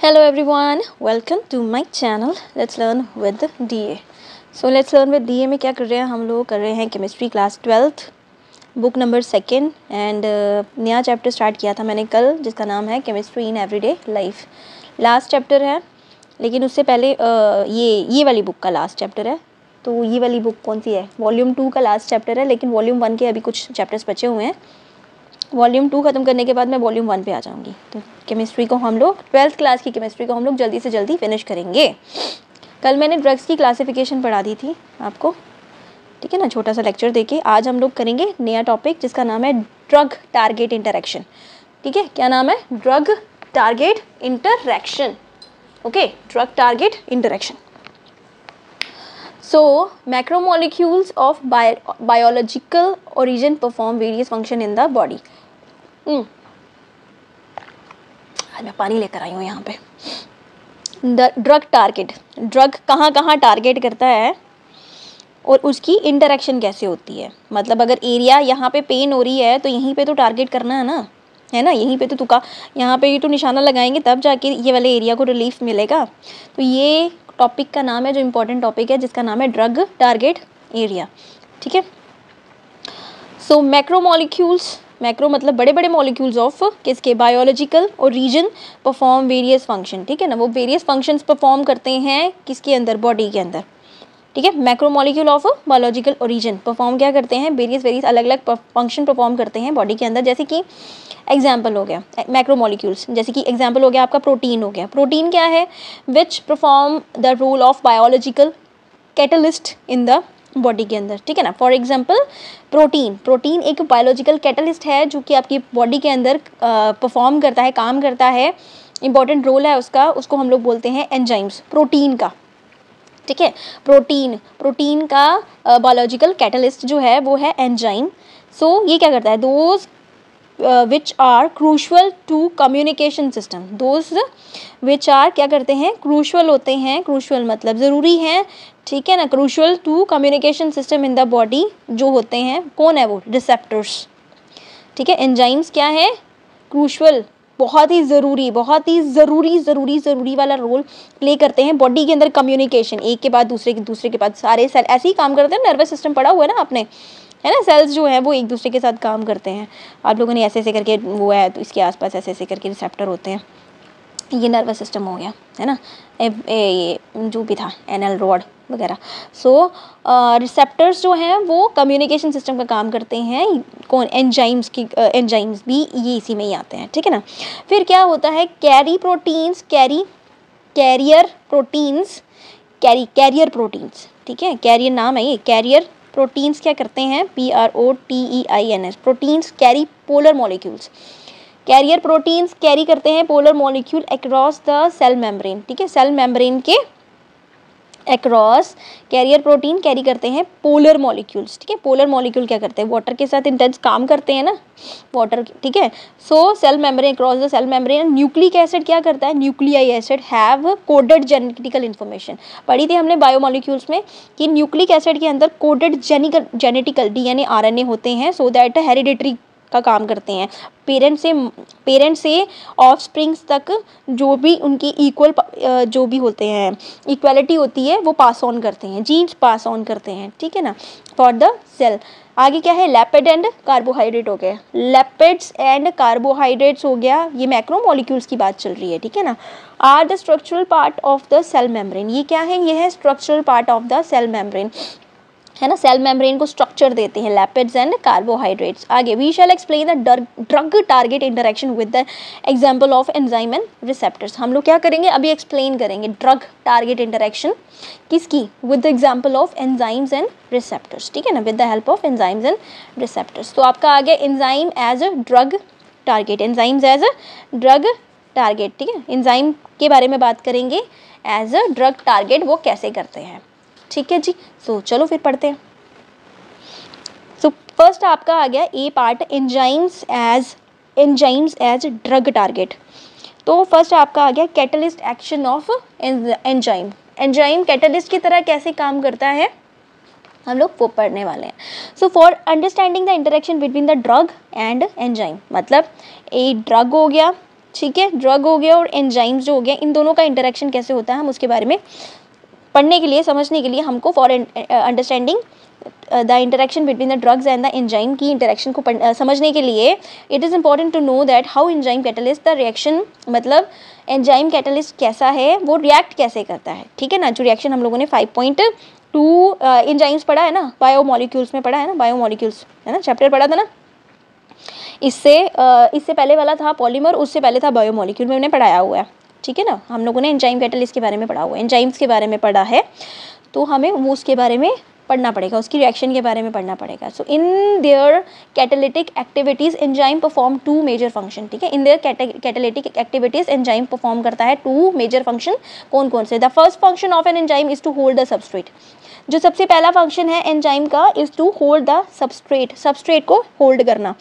Hello everyone, welcome to my channel. Let's learn with DA. So let's learn with DA में क्या कर रहे हैं हम लोग कर रहे हैं chemistry class 12th book number 2 and नया चैप्टर स्टार्ट किया था मैंने कल जिसका नाम है chemistry in everyday life. Last chapter है लेकिन उससे पहले ये वाली बुक का लास्ट चैप्टर है। तो ये वाली बुक कौन सी है? वॉल्यूम 2 का लास्ट चैप्टर है, लेकिन वॉल्यूम 1 के अभी कुछ चैप्टर्स बचे हुए हैं। वॉल्यूम 2 ख़त्म करने के बाद मैं वॉल्यूम 1 पे आ जाऊँगी। तो केमिस्ट्री को हम लोग 12th क्लास की केमिस्ट्री को हम लोग जल्दी से जल्दी फिनिश करेंगे। कल मैंने ड्रग्स की क्लासिफिकेशन पढ़ा दी थी आपको, ठीक है ना, छोटा सा लेक्चर देके। आज हम लोग करेंगे नया टॉपिक जिसका नाम है ड्रग टारगेट इंटरेक्शन। ठीक है, क्या नाम है? Drug target interaction. Okay, drug target interaction. So, macromolecules of biological origin perform various function in the body. आज मैं पानी लेकर आई हूँ यहाँ पे। ड्रग टारगेट, ड्रग कहाँ कहाँ टारगेट करता है और उसकी इंटरेक्शन कैसे होती है। मतलब अगर एरिया यहाँ पे पेन हो रही है तो यहीं पे तो टारगेट करना है ना, है ना। यहीं पे तो तुका यहाँ पे तो निशाना लगाएंगे तब जाके ये वाले एरिया को रिलीफ मिलेगा। तो ये टॉपिक का नाम है, जो इम्पोर्टेंट टॉपिक है जिसका नाम है ड्रग टारगेट एरिया। ठीक है। सो मैक्रोमोलिक्यूल्स, मैक्रो मतलब बड़े बड़े मॉलिक्यूल्स ऑफ किसके? बायोलॉजिकल और रीजन परफॉर्म वेरियस फंक्शन। ठीक है ना, वो वेरियस फंक्शंस परफॉर्म करते हैं किसके अंदर? बॉडी के अंदर। ठीक है, macromolecule of biological origin perform क्या करते हैं? वेरियस अलग अलग फंक्शन परफॉर्म करते हैं बॉडी के अंदर। जैसे कि एग्जाम्पल हो गया मैक्रोमोलिक्यूल्स, जैसे कि एग्जाम्पल हो गया आपका प्रोटीन हो गया। प्रोटीन क्या है? Which perform the role of biological catalyst in the body के अंदर। ठीक है ना, फॉर एग्जाम्पल प्रोटीन एक बायोलॉजिकल कैटलिस्ट है जो कि आपकी बॉडी के अंदर परफॉर्म करता है, काम करता है, इंपॉर्टेंट रोल है उसका। उसको हम लोग बोलते हैं एंजाइम्स, प्रोटीन का। ठीक है, प्रोटीन का बायोलॉजिकल कैटलिस्ट जो है वो है एंजाइम। सो ये क्या करता है? Those which are crucial to communication system, those which are क्या करते हैं? crucial होते हैं। crucial मतलब ज़रूरी हैं, ठीक है ना। crucial to communication system in the body जो होते हैं, कौन है वो? receptors। ठीक है, एंजाइम्स क्या है? crucial, बहुत ही ज़रूरी वाला रोल प्ले करते हैं बॉडी के अंदर। कम्युनिकेशन, एक के बाद दूसरे के बाद सारे सेल ऐसे ही काम करते हैं। नर्वस सिस्टम पढ़ा हुआ है ना आपने, है ना। सेल्स जो है वो एक दूसरे के साथ काम करते हैं। आप लोगों ने ऐसे करके वो है तो इसके आसपास ऐसे करके रिसेप्टर होते हैं। ये नर्वस सिस्टम हो गया, है ना। ये जो भी था एनल रॉड वगैरह। सो रिसेप्टर्स जो हैं वो कम्युनिकेशन सिस्टम का काम करते हैं। कौन? एंजाइम्स भी ये इसी में ही आते हैं। ठीक है ना। फिर क्या होता है? Carrier proteins. ठीक है, कैरियर नाम है ये। कैरियर प्रोटीन्स क्या करते हैं? PROTEINS, proteins carry polar molecules. Carrier proteins carry करते हैं polar molecule across the cell membrane. ठीक है, सेल मेम्ब्रेन के अक्रॉस कैरियर प्रोटीन कैरी करते हैं पोलर मॉलिक्यूल्स। ठीक है, पोलर मॉलिक्यूल क्या करते हैं? वाटर के साथ इंटेंस काम करते हैं ना, वाटर। ठीक है, so cell membrane across the cell membrane. Nucleic acid क्या करता है? Nuclei acid have coded genetical information. पढ़ी थी हमने बायोमॉलिक्यूल्स में कि न्यूक्लिक एसिड के अंदर कोडेड जेनेटिकल DNA RNA होते हैं, सो दैट हेरिडिटरी का काम करते हैं। पेरेंट से ऑफ स्प्रिंग्स तक जो भी उनकी इक्वल जो भी होते हैं, इक्वालिटी होती है, वो पास ऑन करते हैं, जीन्स पास ऑन करते हैं। ठीक है ना, फॉर द सेल। आगे क्या है? लैपिड एंड कार्बोहाइड्रेट हो गया। लैपिड्स एंड कार्बोहाइड्रेट्स हो गया, ये मैक्रोमोलिक्यूल्स की बात चल रही है। ठीक है ना। Are the structural part of the cell membrane. ये क्या है? ये है structural part of the cell membrane, है ना। सेल मेम्ब्रेन को स्ट्रक्चर देते हैं लैपिड्स एंड कार्बोहाइड्रेट्स। आगे we shall explain the drug target interaction with the example of enzyme and receptors. हम लोग क्या करेंगे? अभी एक्सप्लेन करेंगे ड्रग टारगेट इंटरेक्शन किसकी? With the example of enzymes and receptors. ठीक है ना, with the help of enzymes and receptors. तो आपका आ गया enzyme as a drug target, enzymes as a drug target. ठीक है, एंजाइम के बारे में बात करेंगे एज अ ड्रग टारगेट, वो कैसे करते हैं। ठीक है जी। सो चलो फिर पढ़ते हैं। सो फर्स्ट आपका आ गया A part, enzymes as drug target. तो फर्स्ट आपका आ गया catalyst action of enzyme. Enzyme catalyst की तरह कैसे काम करता है हम लोग वो पढ़ने वाले हैं। So for understanding the interaction between the drug and enzyme, मतलब ए ड्रग हो गया, ठीक है, ड्रग हो गया और एंजाइम्स जो हो गया, इन दोनों का इंटरेक्शन कैसे होता है हम उसके बारे में पढ़ने के लिए, समझने के लिए हमको for understanding the interaction between the drugs and the enzyme की इंटरेक्शन को समझने के लिए it is important to know that how enzyme catalyst the reaction, मतलब एंजाइम कैटलिस्ट कैसा है, वो रिएक्ट कैसे करता है। ठीक है ना, जो रिएक्शन हम लोगों ने 5.2 एंजाइम्स पढ़ा है ना, बायोमोलिक्यूल्स में पढ़ा है ना, बायोमोलिक्यूल्स है ना, चैप्टर पढ़ा था ना। इससे पहले वाला था पॉलीमर, उससे पहले था बायोमोलिक्यूल में हमने पढ़ाया हुआ है। ठीक है ना, हम लोगों ने एंजाइम कैटलिस्ट के बारे में पढ़ा हुआ है, एंजाइम्स के बारे में पढ़ा है, तो हमें वो उसके बारे में पढ़ना पड़ेगा, उसकी रिएक्शन के बारे में पढ़ना पड़ेगा। So in their catalytic activities enzyme perform 2 major function. ठीक है, in their catalytic activities enzyme perform करता है 2 मेजर फंक्शन। कौन कौन से? The first function of an enzyme is to hold the substrate. जो सबसे पहला फंक्शन है एंजाइम का is to hold the substrate, substrate को होल्ड करना।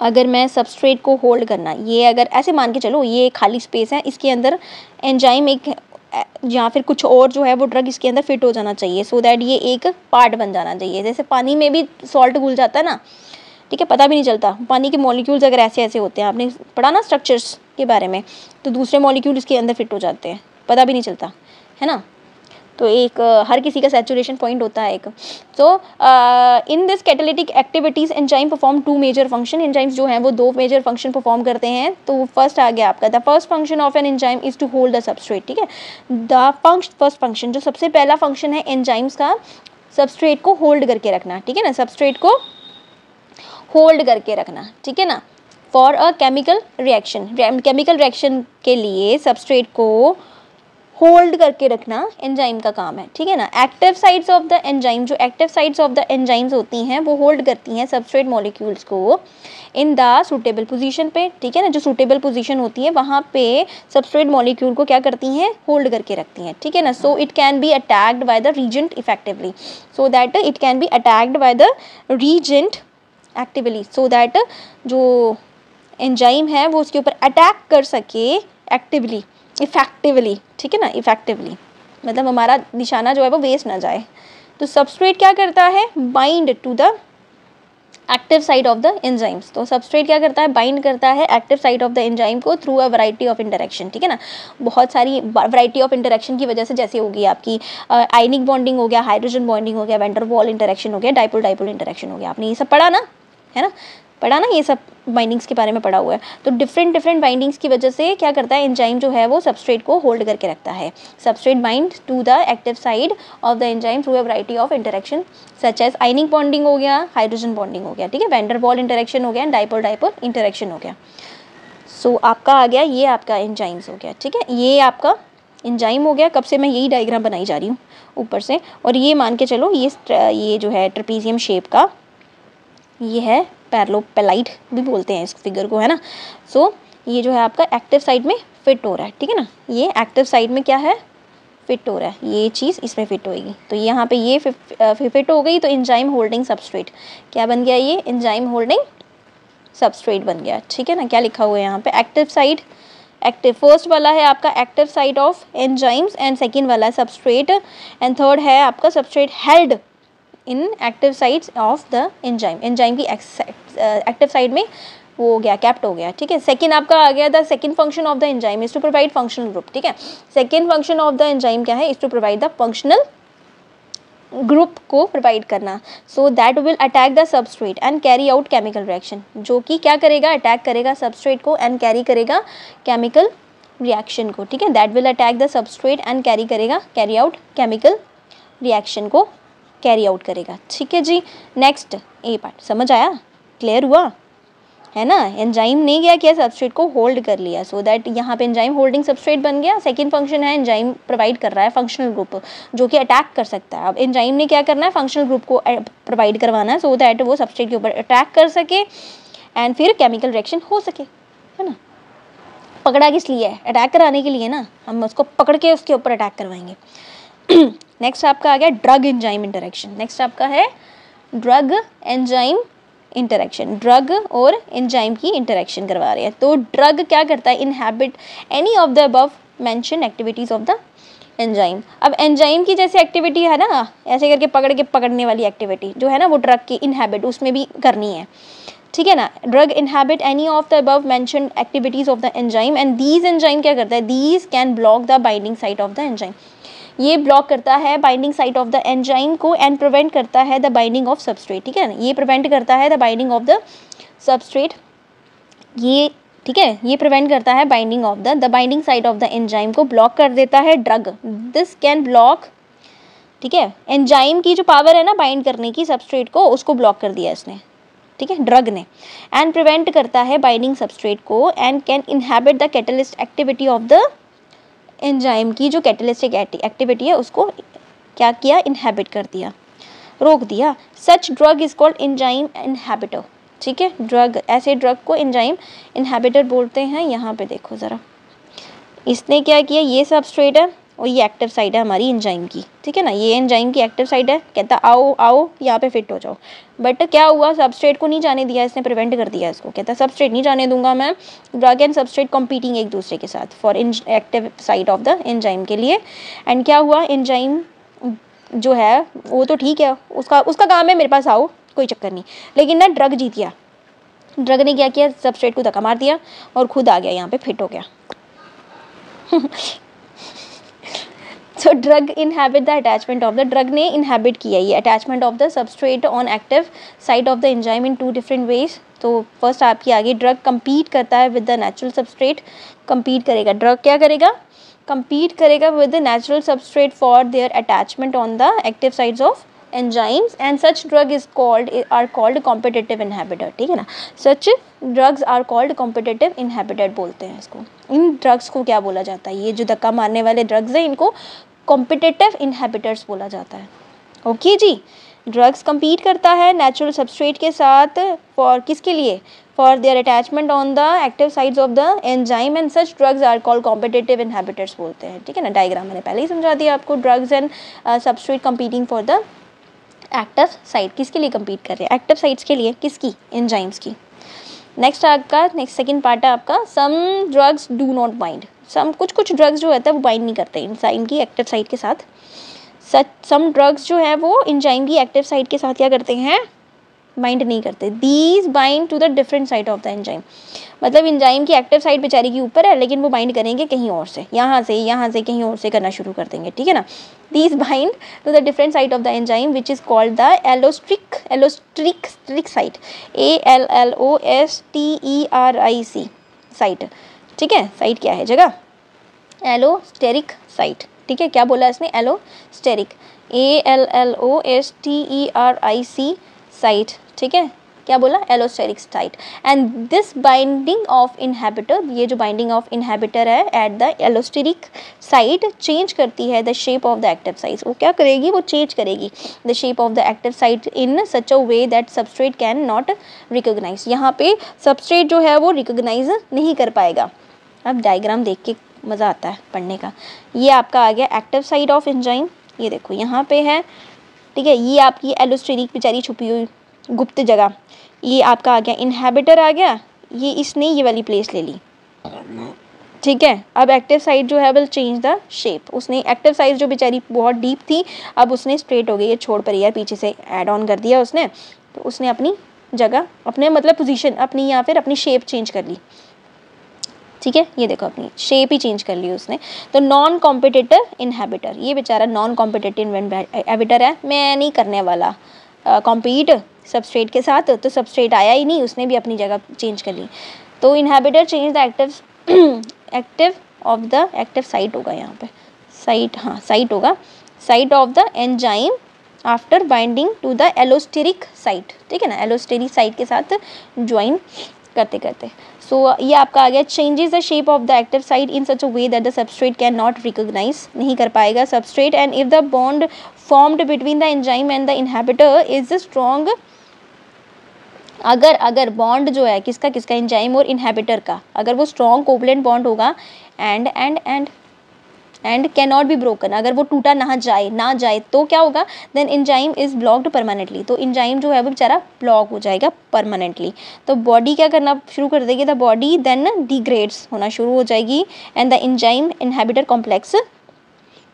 अगर मैं सबस्ट्रेट को होल्ड करना, ये अगर ऐसे मान के चलो ये खाली स्पेस है, इसके अंदर एंजाइम एक या फिर कुछ और जो है वो ड्रग इसके अंदर फिट हो जाना चाहिए, सो दैट ये एक पार्ट बन जाना चाहिए। जैसे पानी में भी सॉल्ट घुल जाता है ना, ठीक है, पता भी नहीं चलता, पानी के मॉलिक्यूल्स अगर ऐसे ऐसे होते हैं, आपने पढ़ा ना स्ट्रक्चर्स के बारे में, तो दूसरे मॉलिक्यूल इसके अंदर फिट हो जाते हैं, पता भी नहीं चलता है ना। तो एक हर किसी का सैचुरेशन पॉइंट होता है एक। So in this catalytic activities enzyme perform 2 major function. Enzymes जो हैं वो 2 मेजर फंक्शन परफॉर्म करते हैं। तो फर्स्ट आ गया आपका the first function of an enzyme is to hold the substrate. ठीक है, द फर्स्ट फंक्शन, जो सबसे पहला फंक्शन है एंजाइम्स का, सबस्ट्रेट को होल्ड करके रखना। ठीक है ना, सबस्ट्रेट को होल्ड करके रखना। ठीक है ना, for a chemical reaction, chemical reaction के लिए सबस्ट्रेट को होल्ड करके रखना एंजाइम का काम है। ठीक है ना, active sites of the enzyme, जो active sites of the enzymes होती हैं वो होल्ड करती हैं सबस्ट्रेट मॉलिक्यूल्स को इन द सूटेबल पोजीशन पे। ठीक है ना, जो सूटेबल पोजीशन होती है वहाँ पे सबस्ट्रेट मॉलिक्यूल को क्या करती हैं, होल्ड करके रखती हैं। ठीक है ना, so it can be attacked by the reagent effectively, so that it can be attacked by the reagent actively, so that जो एंजाइम है वो उसके ऊपर अटैक कर सके एक्टिवली, इफेक्टिवली। ठीक है ना, इफेक्टिवली मतलब हमारा निशाना जो है वो वेस्ट ना जाए। तो सबस्ट्रेट क्या करता है, bind to the active site of the enzymes. तो सबस्ट्रेट क्या करता है, बाइंड करता है active site of the enzyme को through a variety of interaction. ठीक है ना, बहुत सारी वैरायटी ऑफ इंटरेक्शन की वजह से, जैसे होगी आपकी आयनिक बॉन्डिंग हो गया, हाइड्रोजन बॉन्डिंग हो गया, वैन डर वाल इंटरेक्शन हो गया, डाइपोल डाइपोल इंटरेक्शन हो गया। आपने ये सब पढ़ा ना, है ना, पढ़ा ना, ये सब बाइंडिंग्स के बारे में पढ़ा हुआ है। तो डिफरेंट बाइंडिंग्स की वजह से क्या करता है, एंजाइम जो है वो सबस्ट्रेट को होल्ड करके रखता है। Substrate bind to the active side of the enzyme through a variety of interaction such as ionic bonding हो गया, हाइड्रोजन बॉन्डिंग हो गया, ठीक है, वैन डर वाल इंटरेक्शन हो गया, डाइपोल डाइपोल इंटरेक्शन हो गया। सो आपका आ गया, ये आपका एंजाइम्स हो गया। ठीक है, ये आपका एंजाइम हो गया। कब से मैं यही डायग्राम बनाई जा रही हूँ ऊपर से, और ये मान के चलो ये जो है ट्रेपीजियम शेप का, ये है पैरलोपेलाइड भी बोलते हैं इस फिगर को, है ना। सो ये जो है आपका एक्टिव साइड में फिट हो रहा है। ठीक है ना, ये एक्टिव साइड में क्या है, फिट हो रहा है, ये चीज़ इसमें फिट होएगी। तो यहाँ पे ये फिट हो गई, तो एंजाइम होल्डिंग सबस्ट्रेट क्या बन गया, ये एंजाइम होल्डिंग सबस्ट्रेट बन गया। ठीक है ना, क्या लिखा हुआ है यहाँ पे, एक्टिव साइड, एक्टिव फर्स्ट वाला है आपका active site of enzymes, and second वाला है सबस्ट्रेट, एंड थर्ड है आपका substrate held in active sites of the enzyme. Enzyme की एक्टिव साइड में वो हो गया, कैप्ट हो गया। ठीक है, सेकंड आपका आ गया, the second function of the enzyme is to provide functional group. ठीक है, second function of the enzyme क्या है, is to provide the functional group को प्रोवाइड करना, so that will attack the substrate and carry out chemical reaction, जो कि क्या करेगा, अटैक करेगा सबस्ट्रेट को एंड कैरी करेगा केमिकल रिएक्शन को। ठीक है, that will attack the substrate and carry out chemical reaction को कैरी आउट करेगा। ठीक है जी, नेक्स्ट ए पार्ट समझ आया, क्लियर हुआ, है ना। एंजाइम ने क्या किया, सबस्ट्रेट को होल्ड कर लिया, सो दैट यहाँ पे एंजाइम होल्डिंग सबस्ट्रेट बन गया। सेकंड फंक्शन है, एंजाइम प्रोवाइड कर रहा है फंक्शनल ग्रुप जो कि अटैक कर सकता है। अब एंजाइम ने क्या करना है, फंक्शनल ग्रुप को प्रोवाइड करवाना है, सो दैट वो सबस्ट्रेट के ऊपर अटैक कर सके एंड फिर केमिकल रिएक्शन हो सके, है ना। पकड़ा किस लिए है, अटैक कराने के लिए ना, हम उसको पकड़ के उसके ऊपर अटैक करवाएंगे। नेक्स्ट आपका आ गया ड्रग एंजाइम इंटरेक्शन। नेक्स्ट आपका है ड्रग एंजाइम इंटरेक्शन, ड्रग और एंजाइम की इंटरेक्शन करवा रहे हैं। तो ड्रग क्या करता है, inhabit any of the above mention activities of the enzyme. अब एंजाइम की जैसे एक्टिविटी है ना, ऐसे करके पकड़ के पकड़ने वाली एक्टिविटी जो है ना, वो ड्रग की इनहैबिट उसमें भी करनी है। ठीक है ना। Drug inhibit any of the above mentioned activities of the enzyme and these enzyme क्या करता है, these can block the binding site of the enzyme, ये ब्लॉक करता है binding site of the enzyme को एंड प्रिवेंट करता है the binding of substrate, ठीक है ना, ये प्रिवेंट करता है the binding of the substrate, ये ठीक है, ये प्रिवेंट करता है binding of the binding site of the enzyme को ब्लॉक कर देता है ड्रग, दिस कैन ब्लॉक, ठीक है, एंजाइम की जो पावर है ना बाइंड करने की सबस्ट्रेट को, उसको ब्लॉक कर दिया इसने, ठीक है, ड्रग ने, एंड प्रिवेंट करता है बाइंडिंग सबस्ट्रेट को and can inhibit the catalyst activity of the enzyme की जो कैटलिस्टिक एक्टिविटी है उसको क्या किया, इनहेबिट कर दिया, रोक दिया। Such drug is called enzyme inhibitor, ठीक है, ड्रग, ऐसे ड्रग को एंजाइम इनहेबिटर बोलते हैं। यहाँ पे देखो ज़रा, इसने क्या किया, ये सबस्ट्रेट है और ये एक्टिव साइड है हमारी एंजाइम की, ठीक है ना, ये एंजाइम की एक्टिव साइड है, कहता आओ आओ यहाँ पे फिट हो जाओ, बट क्या हुआ, सबस्ट्रेट को नहीं जाने दिया इसने, प्रिवेंट कर दिया इसको, कहता सबस्ट्रेट नहीं जाने दूंगा मैं, ड्रग एंड सबस्ट्रेट कॉम्पीटिंग एक दूसरे के साथ for active side of the enzyme के लिए, एंड क्या हुआ, एंजाइम जो है वो तो ठीक है, उसका काम है मेरे पास आओ, कोई चक्कर नहीं, लेकिन ना ड्रग जीत गया, ड्रग ने क्या किया, सबस्ट्रेट को धक्का मार दिया और खुद आ गया यहाँ पे, फिट हो गया। So drug inhibit the attachment of the, drug ने इनहेबिट किया ये attachment of the substrate on active side of the enzyme in 2 different ways. तो फर्स्ट आपकी आगे ड्रग compete करता है with the natural substrate, compete करेगा, ड्रग क्या करेगा, compete करेगा with the natural substrate for their attachment on the active sides of enzymes and such drug is called are called competitive inhibitor, ठीक है ना, such drugs are called competitive inhibitor बोलते हैं इसको। इन ड्रग्स को क्या बोला जाता है, ये जो धक्का मारने वाले ड्रग्स हैं इनको competitive inhibitors बोला जाता है। ओके जी, ड्रग्स compete करता है नेचुरल सबस्ट्रेट के साथ फॉर किसके लिए, for their attachment on the active sides of the enzyme and such drugs are called competitive inhibitors बोलते हैं, ठीक है ना। डायग्राम मैंने पहले ही समझा दिया आपको, drugs and substrate competing for the active site, किसके लिए कंपीट कर रहे हैं, एक्टिव साइट्स के लिए, किसकी, एंजाइम्स की। नेक्स्ट आपका नेक्स्ट सेकंड पार्ट है आपका, some drugs do not bind, कुछ ड्रग्स जो होता है वो बाइंड नहीं करते एंजाइम की एक्टिव साइट के साथ, सम ड्रग्स जो है वो एंजाइम की एक्टिव साइट के साथ क्या करते हैं, बाइंड नहीं करते, these bind to the different side of the enzyme, मतलब एंजाइम की एक्टिव साइट बेचारी के ऊपर है लेकिन वो बाइंड करेंगे कहीं और से, यहाँ से कहीं और से करना शुरू कर देंगे, ठीक है ना। These bind to the different side of the enzyme which is called the allosteric site, ALLOSTERIC site, ठीक है, साइट क्या है, जगह, एलोस्टेरिक साइट, ठीक है, क्या बोला इसने, एलोस्टेरिक, ALLOSTERIC साइट, ठीक है, क्या बोला, allosteric site, and this binding of inhibitor, ये जो बाइंडिंग ऑफ इनहेबिटर है at the allosteric site change करती है the shape of the active site, वो क्या करेगी, वो चेंज करेगी the shape of the active site in such a way that substrate can not recognise, यहाँ पे सबस्ट्रेट जो है वो रिकॉग्नाइज नहीं कर पाएगा। अब डायग्राम देख के मज़ा आता है पढ़ने का। ये आपका आ गया एक्टिव साइट ऑफ एंजाइम, ये देखो यहाँ पे है, ठीक है, ये आपकी एलोस्टेरिक बेचारी छुपी हुई गुप्त जगह, ये आपका आ गया इनहेबिटर आ गया, ये इसने ये वाली प्लेस ले ली, ठीक है। अब एक्टिव साइट जो है विल चेंज द शेप, उसने एक्टिव साइट जो बेचारी बहुत डीप थी अब उसने स्ट्रेट हो गई है, छोड़ पर यार पीछे से ऐड ऑन कर दिया उसने, तो उसने अपनी जगह, अपने मतलब पोजीशन अपनी या फिर अपनी शेप चेंज कर ली, ठीक है, ये देखो अपनी शेप ही चेंज कर ली उसने। तो नॉन कॉम्पिटिटिव इनहेबिटर, ये बेचारा नॉन कॉम्पिटिटिव इनहेबिटर है, मैं नहीं करने वाला कॉम्पीट सबस्ट्रेट के साथ, तो सबस्ट्रेट आया ही नहीं, उसने भी अपनी जगह चेंज कर ली। तो inhibitor change the active of the active site होगा यहाँ पे, साइट, हाँ साइट होगा, site of the enzyme after binding to the allosteric site, ठीक है ना, एलोस्टेरिक साइट के साथ ज्वाइन करते करते। सो ये आपका आ गया, changes the shape of the active site in such a way that the substrate can not recognise, नहीं कर पाएगा substrate, and if the bond formed between the enzyme and the inhibitor is strong, अगर bond जो है किसका enzyme और inhibitor का, अगर वो स्ट्रॉन्ग कोवलेंट बॉन्ड होगा and can not be broken, अगर वो टूटा ना जाए तो क्या होगा, then enzyme is blocked permanently, तो एंजाइम जो है वो बेचारा ब्लॉक हो जाएगा परमानेंटली। तो बॉडी क्या करना शुरू कर देगी, द बॉडी देन डिग्रेड्स होना शुरू हो जाएगी, and the enzyme inhibitor complex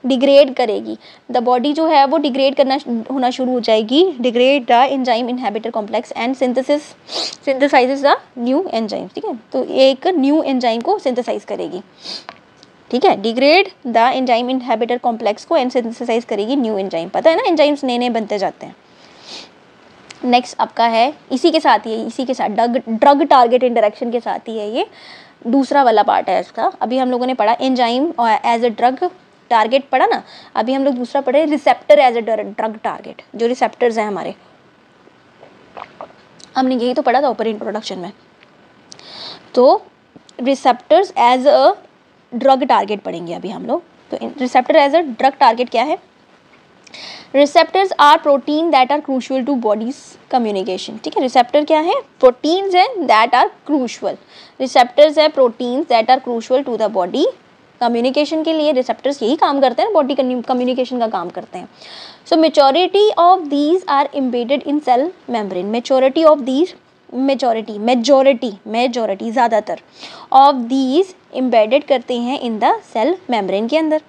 degrade करेगी, द बॉडी जो है वो डिग्रेड करना होना शुरू हो जाएगी, degrade the enzyme inhibitor complex and synthesises the new enzyme, ठीक है, तो एक न्यू एंजाइम को सिंथेसाइज करेगी, ठीक है, degrade the enzyme inhibitor complex को एंड सिंथेसाइज करेगी न्यू एंजाइम, पता है ना एंजाइम्स नए नए बनते जाते हैं। नेक्स्ट आपका है इसी के साथ ड्रग टारगेट इंटरेक्शन के साथ ही है, ये दूसरा वाला पार्ट है इसका। अभी हम लोगों ने पढ़ा enzyme as a drug target पढ़ा ना, अभी हम लोग दूसरा पढ़े receptor as a drug target. जो रिसेप्टर्स हैं हमारे, हमने यही तो पढ़ा था ऊपर इंट्रोडक्शन में। तो receptors as a drug target पढ़ेंगे अभी हम लोग। तो receptor as a drug target क्या है? Receptors are protein that are crucial to body's communication, ठीक है, रिसेप्टर क्या है? प्रोटीन्स हैं दैट आर क्रूशियल, रिसेप्टर्स है proteins that are crucial to the body communication के लिए रिसेप्टर्स यही काम करते हैं, बॉडी कम्युनिकेशन का काम करते हैं। So majority of these are embedded in cell membrane, majority of these majority ज़्यादातर ऑफ दीज एम्बेडेड करते हैं इन द सेल मेम्ब्रेन के अंदर,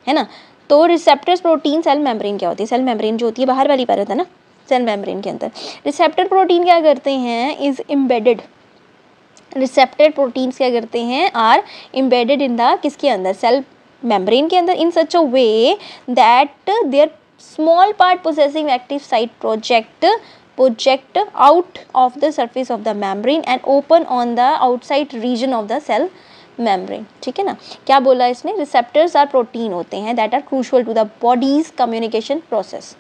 है ना। तो रिसेप्टर्स प्रोटीन सेल मेम्ब्रेन क्या होती है? सेल मेम्ब्रेन जो होती है बाहर वाली परत है ना, सेल मेम्ब्रेन के अंदर रिसेप्टर प्रोटीन क्या करते हैं? इज एम्बेडेड, रिसेप्टर प्रोटीन्स क्या करते हैं? आर एम्बेडेड इन द किसके अंदर? सेल मेम्ब्रेन के अंदर, in such a way that there small part possessing active site project out of the surface of the membrane and open on the outside region of the cell membrane, ठीक है ना। क्या बोला इसने? Receptors are protein होते हैं that are crucial to the body's communication process,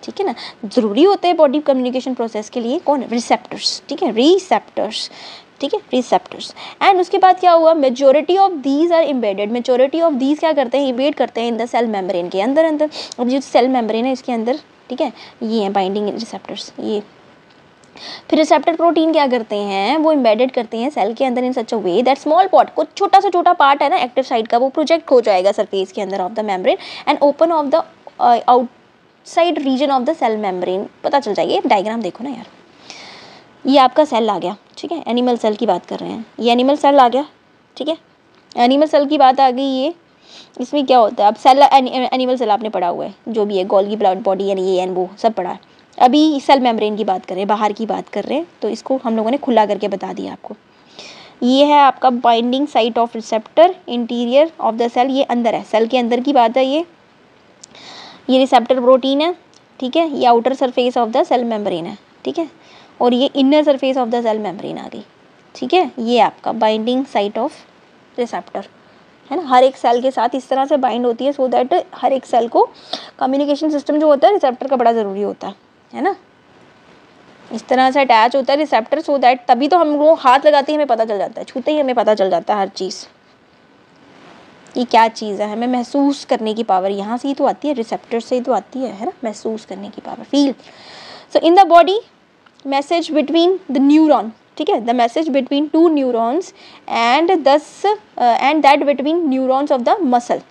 ठीक है ना, जरूरी होते हैं बॉडी कम्युनिकेशन प्रोसेस के लिए। कौन? रिसेप्टर्स, ठीक है, रिसेप्टर्स, ठीक है, रिसेप्टर्स। एंड उसके बाद क्या हुआ? Majority of these are embedded, majority of these क्या करते हैं? इम्बेड करते हैं इन द सेल मेम्ब्रेन के अंदर। अब जो सेल मेम्ब्रेन है इसके अंदर, ठीक है, ये है बाइंडिंग रिसेप्टर्स, ये। फिर रिसेप्टर प्रोटीन क्या करते हैं? वो एम्बेडेड करते हैं सेल के अंदर in such a way that small part, कुछ छोटा सा छोटा पार्ट है ना एक्टिव साइट का, वो प्रोजेक्ट हो जाएगा सरफेस के अंदर of the membrane and open of the outside region of the cell membrane. पता चल जाएगा, ये डायग्राम देखो ना यार, ये आपका सेल आ गया, ठीक है, एनिमल सेल की बात कर रहे हैं, ये एनिमल सेल आ गया, ठीक है, एनिमल सेल की बात आ गई। ये इसमें क्या होता है? अब सेल एनिमल सेल आपने पढ़ा हुआ है, जो भी है गोल्गी बॉडी यानी ये एंड वो सब पढ़ा है। अभी सेल मेम्ब्रेन की बात कर रहे हैं, बाहर की बात कर रहे हैं, तो इसको हम लोगों ने खुला करके बता दिया आपको। ये है आपका binding site of receptor, interior of the cell, ये अंदर है, सेल के अंदर की बात है। ये रिसेप्टर प्रोटीन है, ठीक है, ये outer surface of the cell membrane है, ठीक है, और ये inner surface of the cell membrane आ गई, ठीक है। ये आपका बाइंडिंग साइट ऑफ रिसेप्टर है ना, हर एक सेल के साथ इस तरह से बाइंड होती है सो दैट हर एक सेल को कम्युनिकेशन सिस्टम जो होता है रिसेप्टर का बड़ा ज़रूरी होता है ना, इस तरह से अटैच होता है रिसेप्टर सो दैट, तभी तो हम लोग हाथ लगाते ही हमें पता चल जाता है, छूते ही हमें पता चल जाता है हर चीज़, ये क्या चीज़ है, हमें महसूस करने की पावर यहाँ से ही तो आती है, रिसेप्टर से ही तो आती है ना, महसूस करने की power, feel. So in the body message between the neuron, ठीक है, the message between two neurons and that between neurons of the muscle,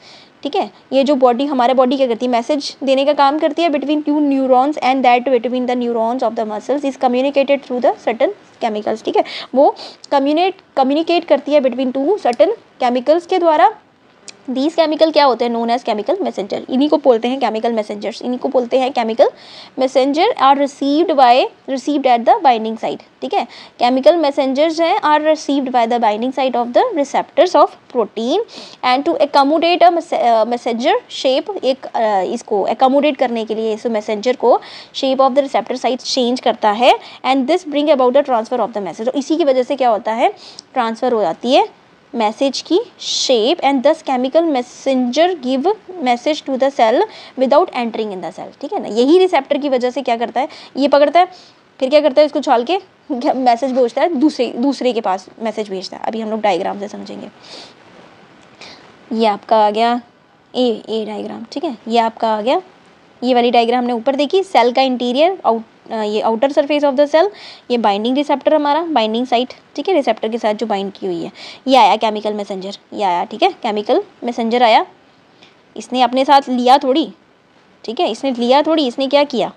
ठीक है, ये जो बॉडी हमारे बॉडी क्या करती है? मैसेज देने का काम करती है between two neurons and that between the neurons of the muscles is communicated through the certain chemicals, ठीक है, वो कम्युनिकेट करती है बिटवीन टू सर्टन केमिकल्स के द्वारा। दीज केमिकल क्या होते हैं? नोन एज केमिकल मैसेंजर, इन्हीं को बोलते हैं केमिकल मैसेंजर्स, इन्हीं को बोलते हैं chemical messenger. Are received at the binding site, ठीक है, केमिकल मैसेंजर्स हैं are received by the binding site of the receptors of protein and to accommodate a messenger shape, एक इसको एकोमोडेट करने के लिए इस मैसेंजर को shape of the receptor site change करता है and this bring about the transfer of the message. और इसी की वजह से क्या होता है? ट्रांसफर हो जाती है मैसेज की shape and this chemical messenger give message to the cell without entering in the cell, ठीक है ना। यही रिसेप्टर की वजह से क्या करता है? ये पकड़ता है, फिर क्या करता है? इसको छाल के मैसेज भेजता है, दूसरे के पास मैसेज भेजता है। अभी हम लोग डायग्राम से समझेंगे। ये आपका आ गया ए डायग्राम, ठीक है, ये आपका आ गया, ये वाली डायग्राम हमने ऊपर देखी, सेल का इंटीरियर ये outer surface of the cell, ये बाइंडिंग रिसेप्टर हमारा, बाइंडिंग साइट, ठीक है, रिसेप्टर के साथ जो बाइंड की हुई है। ये आया केमिकल मैसेंजर, ये आया, ठीक है, केमिकल मैसेंजर आया, इसने अपने साथ लिया थोड़ी, ठीक है, इसने लिया थोड़ी, इसने क्या किया?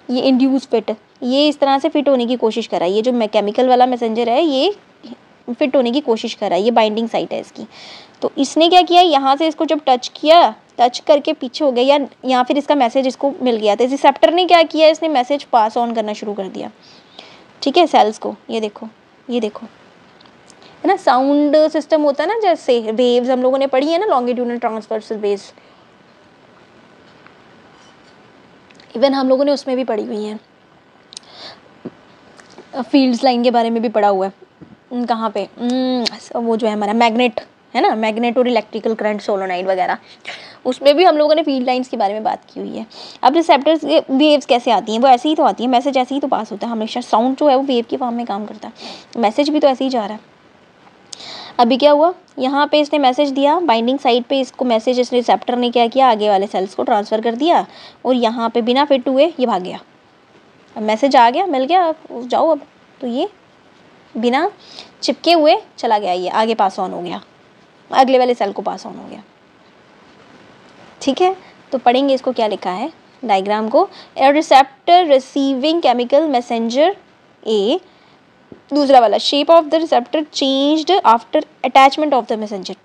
ये इंड्यूस फिट, ये इस तरह से फिट होने की कोशिश करा। ये जो केमिकल वाला मैसेंजर है ये फिट होने की कोशिश कर रहा है, ये बाइंडिंग साइट है इसकी। तो इसने क्या किया, यहाँ से इसको जब टच किया, टच करके पीछे हो गया या फिर इसका मैसेज इसको मिल गया, तो रिसेप्टर ने क्या किया, इसने मैसेज पास ऑन करना शुरू कर दिया, ठीक है, सेल्स को। ये देखो, ये देखो, है ना, साउंड सिस्टम होता है ना, जैसे वेव्स हम लोगों ने पढ़ी है ना, लॉन्गिट्यूडनल ट्रांसवर्सल वेव्स, इवन हम लोगों ने उसमें भी पढ़ी हुई हैं, फील्ड्स लाइन के बारे में भी पढ़ा हुआ है। कहाँ पे, वो जो है हमारा मैग्नेट है ना, मैग्नेट और इलेक्ट्रिकल करंट सोलोनाइड वगैरह, उसमें भी हम लोगों ने फील्ड लाइंस के बारे में बात की हुई है। अब रिसेप्टर्स वेव्स कैसे आती हैं, वो ऐसे ही तो आती है, मैसेज ऐसे ही तो पास होता है हमेशा, साउंड जो है वो वेव की फॉर्म में काम करता है, मैसेज भी तो ऐसे ही जा रहा है। अभी क्या हुआ, यहाँ पे इसने मैसेज दिया, बाइंडिंग साइड पे इसको मैसेज इस रिसेप्टर ने क्या किया, आगे वाले सेल्स को ट्रांसफ़र कर दिया, और यहाँ पे बिना फिट हुए ये भाग गया। अब मैसेज आ गया, मिल गया, अब जाओ, अब तो ये बिना चिपके हुए चला गया, ये आगे पास ऑन हो गया, अगले वाले सेल को पास ऑन हो गया, ठीक है। तो पढ़ेंगे इसको, क्या लिखा है डायग्राम को, ए रिसेप्टर रिसीविंग केमिकल मैसेंजर ए, दूसरा वाला shape of the receptor changed after attachment of the messenger,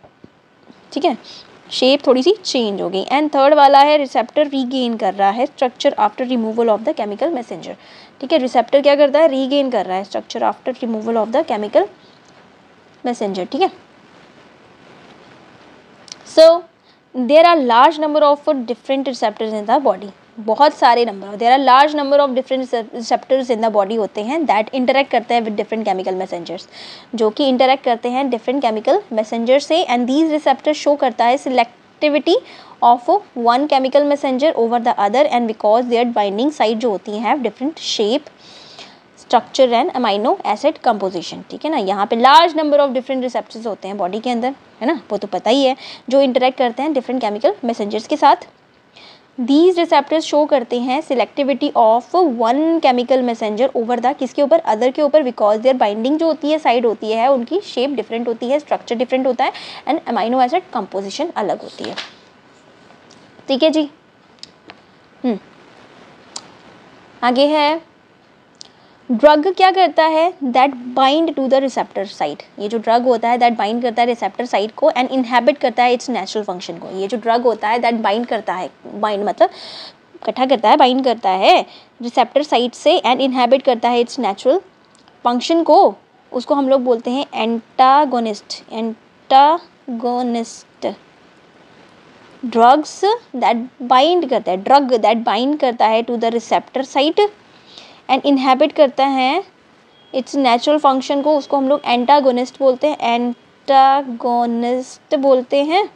ठीक है, शेप थोड़ी सी चेंज हो गई। एंड थर्ड वाला है रिसेप्टर रीगेन कर रहा है structure after removal of the chemical messenger, ठीक है, रिसेप्टर क्या करता है, रीगेन कर रहा है structure after removal of the chemical messenger, ठीक है। So there are large number of different receptors in the body, बहुत सारे number, there are large number of different receptors in the body होते हैं दैट इंटरेक्ट करते हैं with different chemical messengers, जो कि इंटरेक्ट करते हैं डिफरेंट केमिकल मैसेंजर से। एंड दीज रिसेप्टर शो करता है selectivity of one chemical messenger over the other, and because their binding site जो होती हैं have different shape, structure and amino acid composition, ठीक है ना। यहाँ पे large number of different receptors होते हैं बॉडी के अंदर, है ना, वो तो पता ही है, जो इंटरेक्ट करते हैं डिफरेंट केमिकल मैसेंजर्स के साथ। दीज रिसेप्टर्स शो करते हैं selectivity of one chemical messenger over the, किसके ऊपर, अदर के ऊपर, बिकॉज देयर बाइंडिंग जो होती है साइड होती है, उनकी शेप डिफरेंट होती है, स्ट्रक्चर डिफरेंट होता है, एंड अमाइनो एसिड कंपोजिशन अलग होती है, ठीक है जी। आगे है ड्रग क्या करता है, that bind to the receptor site, ये जो ड्रग होता है दैट बाइंड करता है रिसेप्टर साइट को, एंड इनहेबिट करता है इट्स नेचुरल फंक्शन को। ये जो ड्रग होता है दैट बाइंड करता है, बाइंड मतलब इकट्ठा करता है, बाइंड करता है रिसेप्टर साइट से, एंड इनहेबिट करता है इट्स नेचुरल फंक्शन को, उसको हम लोग बोलते हैं antagonist. Antagonist drugs that bind करता है, ड्रग दैट बाइंड करता है to the receptor site and inhibit करता है इट्स नेचुरल फंक्शन को, उसको हम लोग एंटागोनिस्ट बोलते हैं, एंटागोनिस्ट बोलते हैं।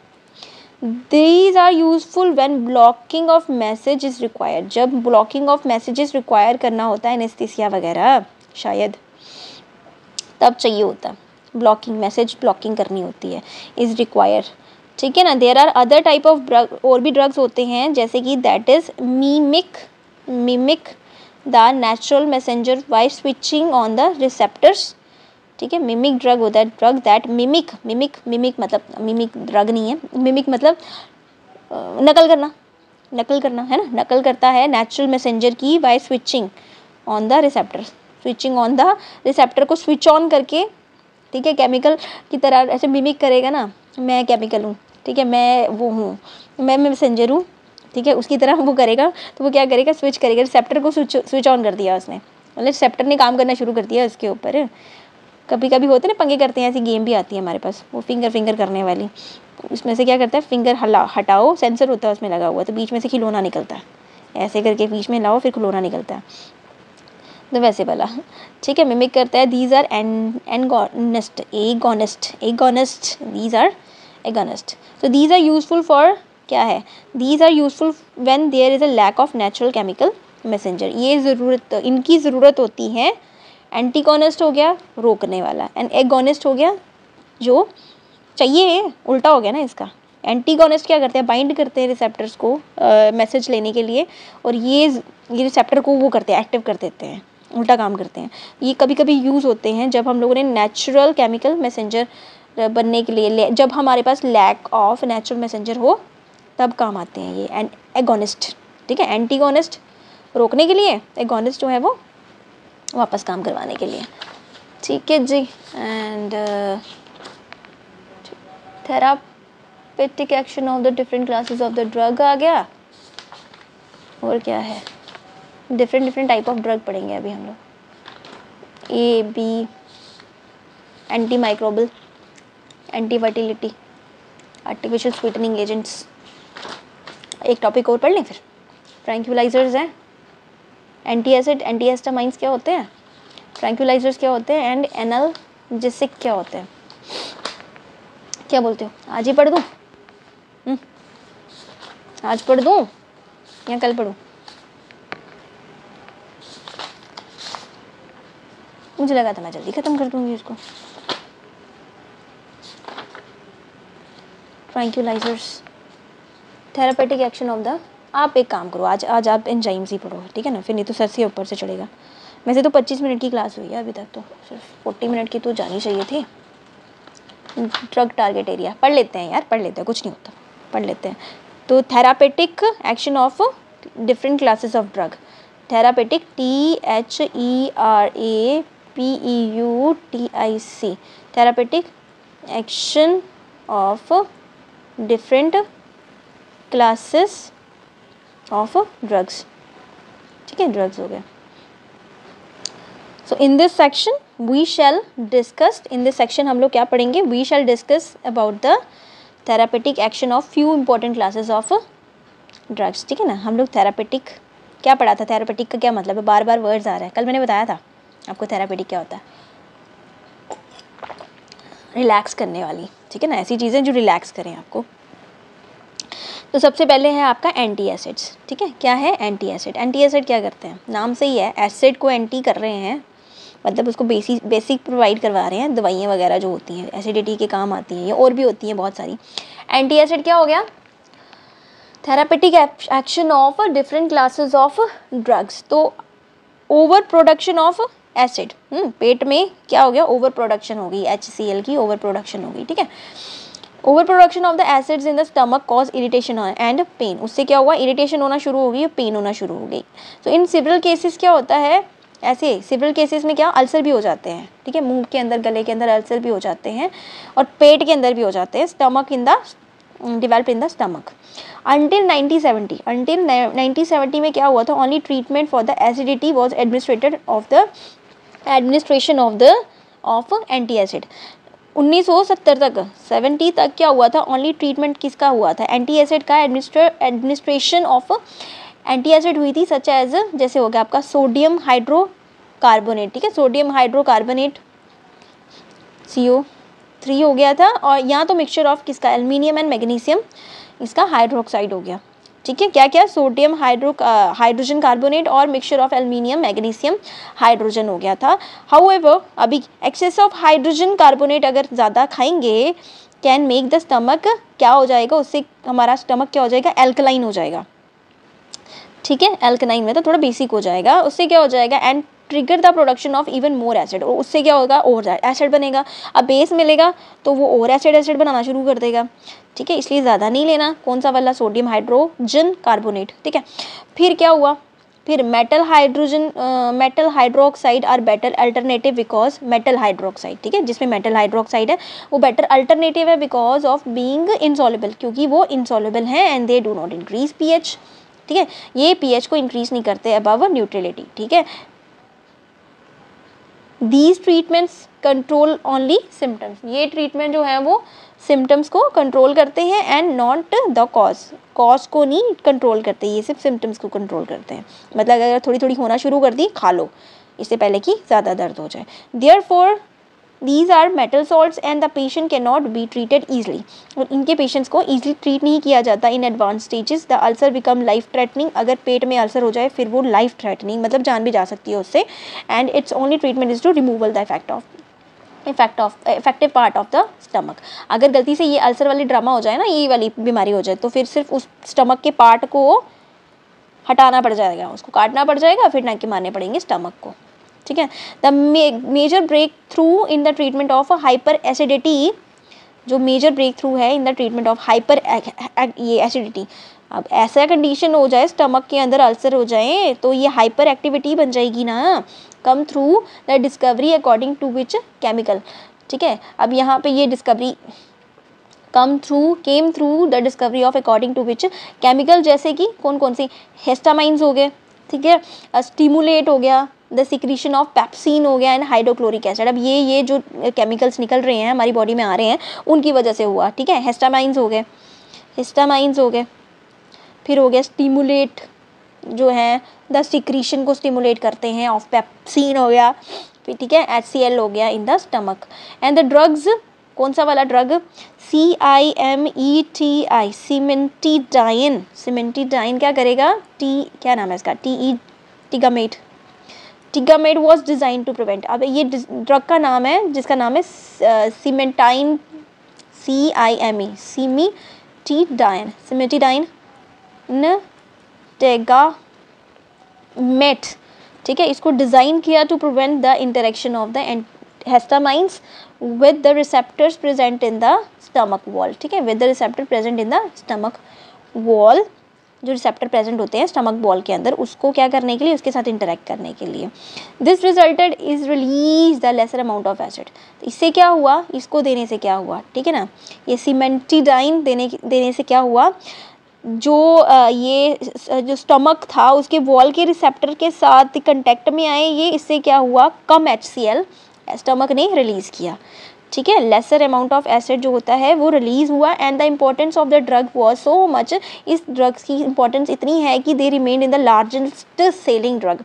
These are useful when blocking of message is required, जब ब्लॉकिंग ऑफ मैसेजेस रिक्वायर करना होता है, एनेस्थीसिया वगैरह शायद, तब चाहिए होता है, ब्लॉकिंग मैसेज ब्लॉकिंग करनी होती है, इज रिक्वायर, ठीक है ना। There are other type of drug, और भी ड्रग्स होते हैं, जैसे कि that is mimic the natural messenger by switching on the receptors, ठीक है। मिमिक ड्रग होता है, ड्रग दैट मिमिक मतलब मिमिक ड्रग नहीं है, मिमिक मतलब नकल करना है ना, नकल करता है नेचुरल मैसेंजर की by switching on the receptor, switching on the receptor को स्विच ऑन करके, ठीक है, केमिकल की तरह ऐसे मिमिक करेगा ना, मैं केमिकल हूँ, ठीक है, मैं वो हूँ, मैं मैसेंजर हूँ, ठीक है, उसकी तरह वो करेगा। तो वो क्या करेगा, स्विच करेगा, रिसेप्टर को स्विच ऑन कर दिया उसने, मतलब रिसेप्टर ने काम करना शुरू कर दिया उसके ऊपर। कभी कभी होते ना पंगे करते हैं, ऐसी गेम भी आती है हमारे पास, वो फिंगर करने वाली, उसमें से क्या करता है, फिंगर हटाओ, सेंसर होता है उसमें लगा हुआ, तो बीच में से खिलौना निकलता है, ऐसे करके बीच में लाओ फिर खिलौना निकलता है, तो वैसे वाला, ठीक है, मिमिक करता है। These are agonist, these are agonist. तो दीज आर यूजफुल फॉर, क्या है, these are useful when there is a lack of natural chemical messenger, ये ज़रूरत, इनकी ज़रूरत होती है। एंटीगोनिस्ट हो गया रोकने वाला, एंड एगोनिस्ट हो गया जो चाहिए, उल्टा हो गया ना इसका। एंटीगोनिस्ट क्या करते हैं, बाइंड करते हैं रिसेप्टर्स को मैसेज लेने के लिए, और ये रिसेप्टर को वो करते हैं, एक्टिव कर देते हैं, उल्टा काम करते हैं। ये कभी कभी यूज़ होते हैं जब हम लोगों ने नेचुरल केमिकल मैसेंजर बनने के लिए, जब हमारे पास लैक ऑफ नेचुरल मैसेंजर हो तब काम आते हैं ये एंड एगोनिस्ट, ठीक है। एंटीगोनिस्ट रोकने के लिए, एगोनिस्ट जो है वो वापस काम करवाने के लिए, ठीक है जी। And therapeutic action of the different classes of the drug आ गया। और क्या है, डिफरेंट टाइप ऑफ ड्रग पढ़ेंगे अभी हम लोग। A B, anti microbial, anti fertility, artificial sweetening agents. एक टॉपिक और पढ़ लें फिर। ट्रैंक्विलाइजर्स हैं, एंटी एसिड, एंटी एस्टामाइंस क्या होते हैं, ट्रैंक्विलाइजर्स क्या होते हैं, एंड एनाल्जेसिक क्या होते हैं। क्या बोलते हो, आज ही पढ़ दूँ? आज पढ़ दूँ या कल पढ़ूँ? मुझे लगा था मैं जल्दी ख़त्म कर दूँगी इसको। Tranquillisers, therapeutic action of the, आप एक काम करो, आज आप एंजाइम्स ही पढ़ो, ठीक है ना, फिर नहीं तो सर से ऊपर से चढ़ेगा। वैसे तो 25 मिनट की क्लास हुई है अभी तक, तो सिर्फ 40 मिनट की तो जानी चाहिए थी। ड्रग टारगेट एरिया पढ़ लेते हैं यार, पढ़ लेते हैं, कुछ नहीं होता, पढ़ लेते हैं। तो therapeutic action of different classes of drug, therapeutic THERAPEUTIC, therapeutic action of different classes of drugs, ठीक है, ड्रग्स हो गया। So in this section we shall discuss, in this section हम लोग क्या पढ़ेंगे, we shall discuss about the therapeutic action of few important classes of drugs, ठीक है ना। हम लोग थेरापेटिक क्या पढ़ा था, थेरापेटिक का क्या मतलब है, बार बार वर्ड्स आ रहा है, कल मैंने बताया था आपको थेरापेटिक क्या होता है, रिलैक्स करने वाली, ठीक है ना, ऐसी चीज़ें जो रिलैक्स करें आपको। तो सबसे पहले है आपका एंटी एसिड्स, ठीक है, क्या है एंटी एसिड। एंटी एसिड क्या करते हैं, नाम से ही है, एसिड को एंटी कर रहे हैं, मतलब उसको बेसिक प्रोवाइड करवा रहे हैं, दवाइयाँ वगैरह जो होती हैं एसिडिटी के काम आती हैं, या और भी होती हैं बहुत सारी। एंटी एसिड क्या हो गया, therapeutic action of different classes of drugs. तो ओवर प्रोडक्शन ऑफ एसिड, पेट में क्या हो गया, ओवर प्रोडक्शन हो गई, HCl की ओवर प्रोडक्शन हो गई, ठीक है। Overproduction of the acids in the stomach cause irritation and pain, उससे क्या हुआ, इरिटेशन होना शुरू हो गई, पेन होना शुरू हो गई। तो इन सिविल केसेस क्या होता है, ऐसे सिविल केसेस में क्या, अल्सर भी हो जाते हैं, ठीक है, मुंह के अंदर, गले के अंदर अल्सर भी हो जाते हैं, और पेट के अंदर भी हो जाते हैं, stomach in the develop in the stomach. Until 1970 में क्या हुआ था, only treatment for the acidity was administration of anti acid. 1970 तक, 70 तक क्या हुआ था, ओनली ट्रीटमेंट किसका हुआ था, एंटी एसिड का, एडमिनिस्ट्रेशन ऑफ एंटी एसिड हुई थी, सच एज, जैसे हो गया आपका सोडियम हाइड्रोकार्बोनेट, ठीक है, सोडियम हाइड्रोकार्बोनेट CO3 हो गया था, और यहाँ तो मिक्सचर ऑफ किसका, एल्युमिनियम एंड मैग्नीशियम, इसका हाइड्रोक्साइड हो गया, ठीक है, क्या क्या, सोडियम हाइड्रोजन कार्बोनेट और mixture of aluminium magnesium hydrogen हो गया था। हाउएवर अभी एक्सेस ऑफ हाइड्रोजन कार्बोनेट अगर ज़्यादा खाएंगे कैन मेक द स्टमक, क्या हो जाएगा, उससे हमारा स्टमक क्या हो जाएगा, एल्कलाइन हो जाएगा, ठीक है, एल्कलाइन में तो थोड़ा बेसिक हो जाएगा, उससे क्या हो जाएगा, and trigger the production of even more acid, और उससे क्या होगा, और एसिड बनेगा, अब बेस मिलेगा तो वो और एसिड बनाना शुरू कर देगा, ठीक है, इसलिए ज़्यादा नहीं लेना, कौन सा वाला, सोडियम हाइड्रोजन कार्बोनेट, ठीक है। फिर क्या हुआ, फिर metal hydroxide are better alternative because metal hydroxide, ठीक है, जिसमें मेटल हाइड्रोक्साइड है वो बेटर अल्टरनेटिव है बिकॉज ऑफ बीइंग इनसॉल्युबल, क्योंकि वो इनसॉल्युबल हैं, and they do not increase pH, ठीक है, ये pH को इंक्रीज नहीं करते अबव न्यूट्रलिटी, ठीक है। These treatments control only symptoms, ये ट्रीटमेंट जो है वो सिम्टम्स को कंट्रोल करते हैं, एंड नॉट द कॉज को नहीं कंट्रोल करते, ये सिर्फ सिम्टम्स को कंट्रोल करते हैं, मतलब अगर थोड़ी थोड़ी होना शुरू कर दी, खा लो इससे पहले कि ज़्यादा दर्द हो जाए। Therefore These are metal salts and the patient cannot be treated easily, और इनके पेशेंट्स को easily ट्रीट नहीं किया जाता in advance stages. The ulcer become life threatening, अगर पेट में अल्सर हो जाए फिर वो लाइफ थ्रेटनिंग, मतलब जान भी जा सकती है उससे, and its only treatment is to removal the effective part of the stomach. अगर गलती से ये अल्सर वाली ड्रामा हो जाए ना, ये वाली बीमारी हो जाए, तो फिर सिर्फ उस स्टमक के पार्ट को हटाना पड़ जाएगा, उसको काटना पड़ जाएगा, फिर नाके मारने पड़ेंगे स्टमक को, ठीक है। The major breakthrough in the treatment of hyperacidity, जो मेजर ब्रेक थ्रू है in the treatment of hyper ये एसिडिटी, अब ऐसा कंडीशन हो जाए स्टमक के अंदर अल्सर हो जाए तो ये हाइपर एक्टिविटी बन जाएगी ना, come through the discovery according to which chemical, ठीक है। अब यहाँ पे ये discovery came through the discovery of according to which chemical, जैसे कि कौन कौन सी, हिस्टामाइंस हो गए, ठीक है, स्टिमुलेट हो गया, द सिक्रीशन ऑफ पेप्सिन हो गया एंड हाइड्रोक्लोरिक एसिड। अब ये जो केमिकल्स निकल रहे हैं हमारी बॉडी में आ रहे हैं उनकी वजह से हुआ, ठीक है। हिस्टामाइंस हो गए, फिर हो गया स्टिमुलेट जो है द सिक्रीशन को स्टिमुलेट करते हैं ऑफ पेप्सिन हो गया, फिर ठीक है HCl हो गया इन the stomach. And the drugs, कौन सा वाला ड्रग, CIMETI, सिमेंटीडाइन क्या करेगा, क्या नाम है इसका, टिगामेट वॉज डिजाइन टू प्रिवेंट। अब ये ड्रग का नाम है जिसका नाम है सिमेंटाइन, सिमेंटीडाइन टेगामेट, ठीक है। इसको डिज़ाइन किया to prevent the interaction of the histamines with the receptors present in the stomach wall, ठीक है, with the receptor present in the stomach wall, जो रिसेप्टर प्रेजेंट होते हैं स्टमक वॉल के अंदर, उसको क्या करने के लिए, उसके साथ इंटरेक्ट करने के लिए। This resulted is release the lesser amount of acid. तो इससे क्या हुआ, इसको देने से क्या हुआ, ठीक है ना, ये सिमेंटीडाइन देने से क्या हुआ, ये जो स्टमक था उसके वॉल के रिसेप्टर के साथ कंटेक्ट में आए ये, इससे क्या हुआ, कम HCl स्टमक ने रिलीज़ किया, ठीक है, लेसर अमाउंट ऑफ एसिड जो होता है वो रिलीज़ हुआ। And the importance of the drug was so much, इस ड्रग्स की इंपॉर्टेंस इतनी है कि they remain in the largest selling drug,